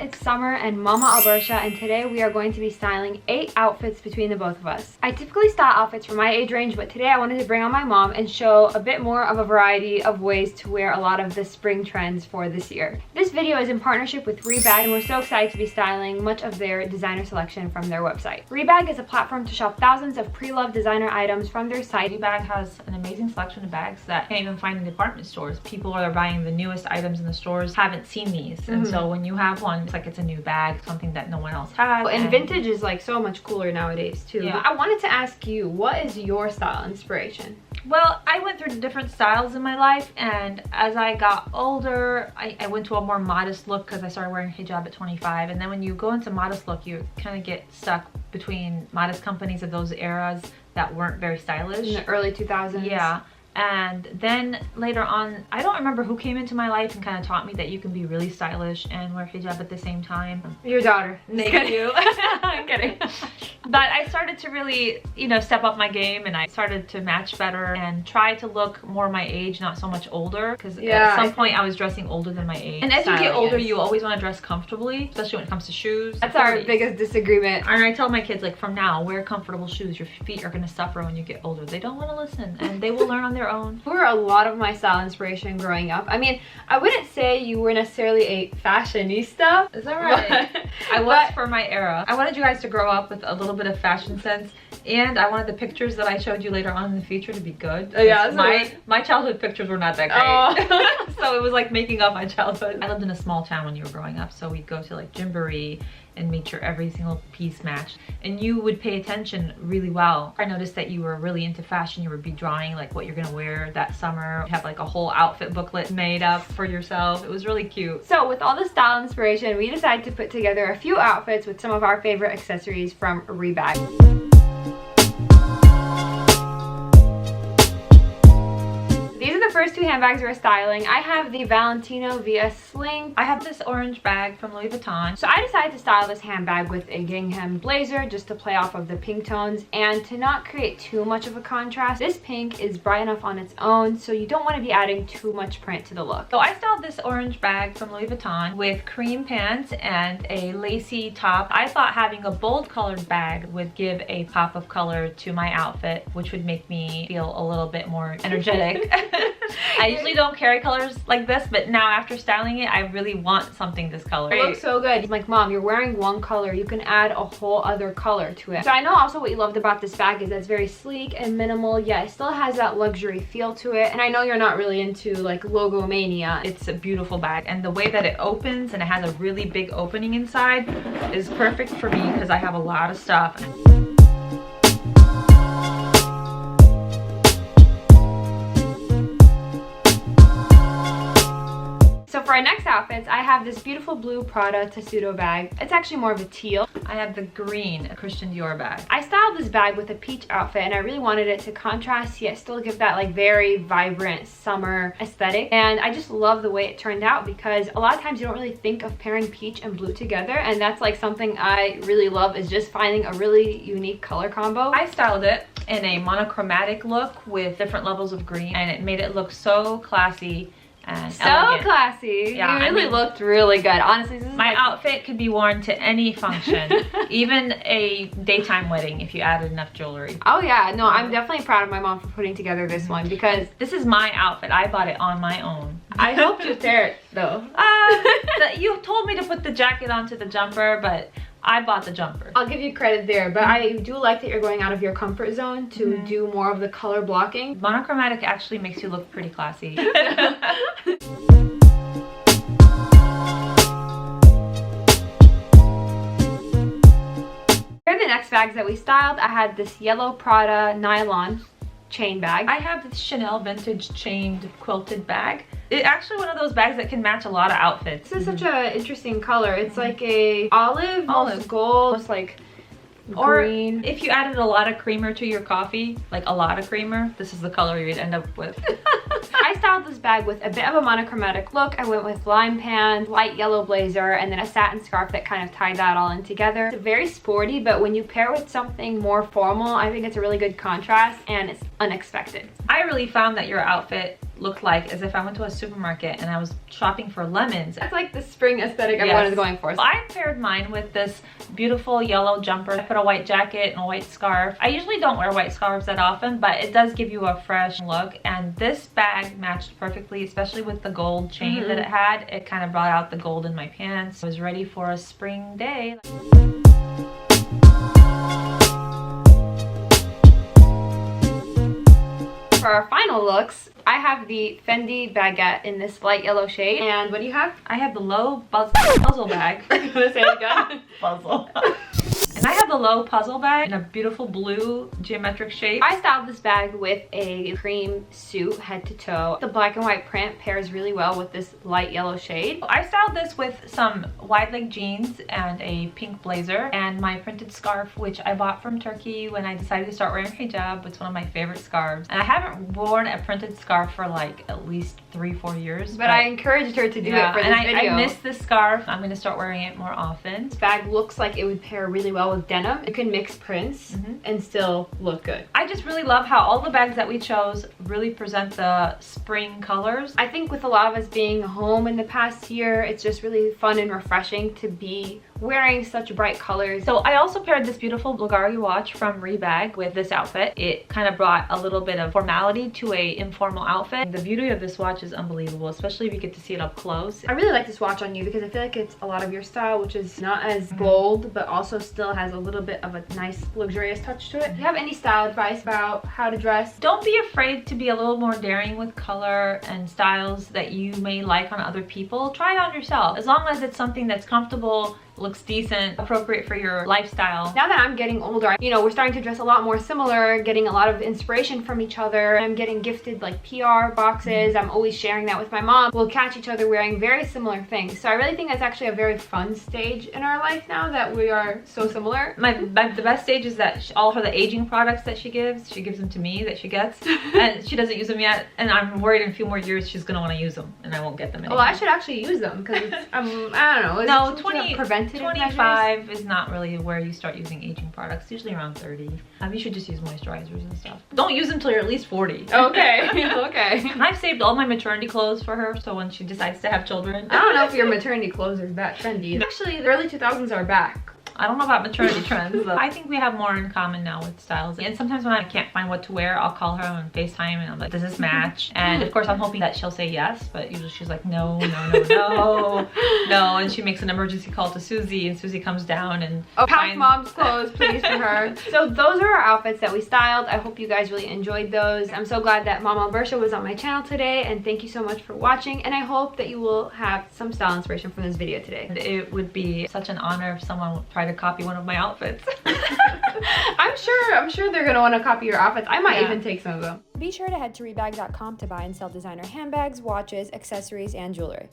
it's Summer and Mama Albarcha, and today we are going to be styling 8 outfits between the both of us. I typically style outfits for my age range, but today I wanted to bring on my mom and show a bit more of a variety of ways to wear a lot of the spring trends for this year. This video is in partnership with Rebag, and we're so excited to be styling much of their designer selection from their website. Rebag is a platform to shop thousands of pre-loved designer items from their site. Rebag has an amazing selection of bags that you can't even find in department stores. People are buying the newest items in the stores, haven't seen these, and so when you have one, it's like it's a new bag, something that no one else has. And vintage is like so much cooler nowadays too. Yeah. I wanted to ask you, what is your style inspiration? Well, I went through different styles in my life, and as I got older, I went to a more modest look because I started wearing hijab at 25. And then when you go into modest look, you kind of get stuck between modest companies of those eras that weren't very stylish. In the early 2000s. Yeah. And then later on, I don't remember who came into my life and kind of taught me that you can be really stylish and wear hijab at the same time. Your daughter. Thank you. I'm kidding. But I started to really, step up my game, and I started to match better and try to look more my age, not so much older. Because at some point I was dressing older than my age. And as you get older, you always want to dress comfortably, especially when it comes to shoes. That's our biggest disagreement. And I tell my kids, like, from now, wear comfortable shoes. Your feet are going to suffer when you get older. They don't want to listen, and they will learn on their own. You were a lot of my style inspiration growing up. I mean, I wouldn't say you were necessarily a fashionista. Is that right? I was for my era. I wanted you guys to grow up with a little bit of fashion sense, and I wanted the pictures that I showed you later on in the future to be good. Yeah, my childhood pictures were not that great. So it was like making up my childhood. I lived in a small town when you were growing up, so we'd go to like Gymboree and make sure every single piece matched, and you would pay attention really well. I noticed that you were really into fashion. You would be drawing like what you're gonna wear that summer. You have like a whole outfit booklet made up for yourself. It was really cute. So with all the style inspiration, we decided to put together a few outfits with some of our favorite accessories from Rebag. These are the first 2 handbags we're styling. I have the Valentino via Sling. I have this orange bag from Louis Vuitton. So I decided to style this handbag with a gingham blazer just to play off of the pink tones and to not create too much of a contrast. This pink is bright enough on its own, so you don't want to be adding too much print to the look. So I styled this orange bag from Louis Vuitton with cream pants and a lacy top. I thought having a bold colored bag would give a pop of color to my outfit, which would make me feel a little bit more energetic. I usually don't carry colors like this, but now after styling it, I really want something this color. It looks so good. Like, Mom, you're wearing one color, you can add a whole other color to it. So I know also what you loved about this bag is that it's very sleek and minimal, yet it still has that luxury feel to it. And I know you're not really into like logo mania. It's a beautiful bag, and the way that it opens, and it has a really big opening inside, is perfect for me because I have a lot of stuff. So for our next outfits, I have this beautiful blue Prada Tessuto bag. It's actually more of a teal. I have the green Christian Dior bag. I styled this bag with a peach outfit, and I really wanted it to contrast yet still give that like very vibrant summer aesthetic. And I just love the way it turned out because a lot of times you don't really think of pairing peach and blue together, and that's like something I really love, is just finding a really unique color combo. I styled it in a monochromatic look with different levels of green, and it made it look so classy and elegant. Classy. Yeah, you really looked really good. Honestly, this is my outfit could be worn to any function, even a daytime wedding if you added enough jewelry. Oh yeah, no, I'm definitely proud of my mom for putting together this one because this is my outfit. I bought it on my own. I helped you tear it though. You told me to put the jacket onto the jumper, but I bought the jumper. I'll give you credit there, but I do like that you're going out of your comfort zone to do more of the color blocking. Monochromatic actually makes you look pretty classy. Here are the next bags that we styled. I had this yellow Prada nylon chain bag. I have this Chanel vintage chained quilted bag. It's actually one of those bags that can match a lot of outfits. This is such an interesting color. It's like a olive, almost gold, almost like green. Or if you added a lot of creamer to your coffee, like a lot of creamer, this is the color you'd end up with. I styled this bag with a bit of a monochromatic look. I went with lime pants, light yellow blazer, and then a satin scarf that kind of tied that all in together. It's very sporty, but when you pair with something more formal, I think it's a really good contrast and it's unexpected. I really found that your outfit looked like as if I went to a supermarket and I was shopping for lemons. That's like the spring aesthetic everyone is going for. So I paired mine with this beautiful yellow jumper. I put a white jacket and a white scarf. I usually don't wear white scarves that often, but it does give you a fresh look. And this bag matched perfectly, especially with the gold chain that it had. It kind of brought out the gold in my pants. I was ready for a spring day. For our final looks, I have the Fendi baguette in this light yellow shade. And what do you have? I have the low puzzle bag. I'm gonna say it again. Puzzle. And I have the low puzzle bag in a beautiful blue geometric shape. I styled this bag with a cream suit head to toe. The black and white print pairs really well with this light yellow shade. I styled this with some wide leg jeans and a pink blazer and my printed scarf, which I bought from Turkey when I decided to start wearing hijab. It's one of my favorite scarves. And I haven't worn a printed scarf for like at least 3-4 years. But I encouraged her to do it for this video. I miss this scarf. I'm going to start wearing it more often. This bag looks like it would pair really well with denim. You can mix prints and still look good. I just really love how all the bags that we chose really present the spring colors. I think with a lot of us being home in the past year, it's just really fun and refreshing to be wearing such bright colors. So I also paired this beautiful Bulgari watch from Rebag with this outfit. It kind of brought a little bit of formality to a informal outfit. The beauty of this watch is unbelievable, especially if you get to see it up close. I really like this watch on you because I feel like it's a lot of your style, which is not as bold, but also still has a little bit of a nice luxurious touch to it. Do you have any style advice about how to dress? Don't be afraid to be a little more daring with color and styles that you may like on other people. Try it on yourself. As long as it's something that's comfortable, looks decent, appropriate for your lifestyle. Now that I'm getting older, you know, we're starting to dress a lot more similar, getting a lot of inspiration from each other. I'm getting gifted like PR boxes. I'm always sharing that with my mom. We'll catch each other wearing very similar things. So I really think that's actually a very fun stage in our life now that we are so similar. The best stage is that all of the aging products that she gives them to me, that she gets, and she doesn't use them yet. And I'm worried in a few more years she's gonna want to use them and I won't get them anymore. Well, I should actually use them because I don't know. No, 25 is not really where you start using aging products, usually around 30. You should just use moisturizers and stuff. Don't use them until you're at least 40. Okay, okay. And I've saved all my maternity clothes for her, so when she decides to have children. I don't know if your maternity clothes are that trendy. Actually, the early 2000s are back. I don't know about maternity trends, but I think we have more in common now with styles. And sometimes when I can't find what to wear, I'll call her on FaceTime and I'm like, does this match? And of course I'm hoping that she'll say yes, but usually she's like, no, no, no, no, no. And she makes an emergency call to Susie and Susie comes down and pack mom's clothes, please, for her. So those are our outfits that we styled. I hope you guys really enjoyed those. I'm so glad that Mom Albarcha was on my channel today, and thank you so much for watching. And I hope that you will have some style inspiration from this video today. It would be such an honor if someone tried to copy one of my outfits. I'm sure they're gonna want to copy your outfits. I might even take some of them. Be sure to head to rebag.com to buy and sell designer handbags, watches, accessories, and jewelry.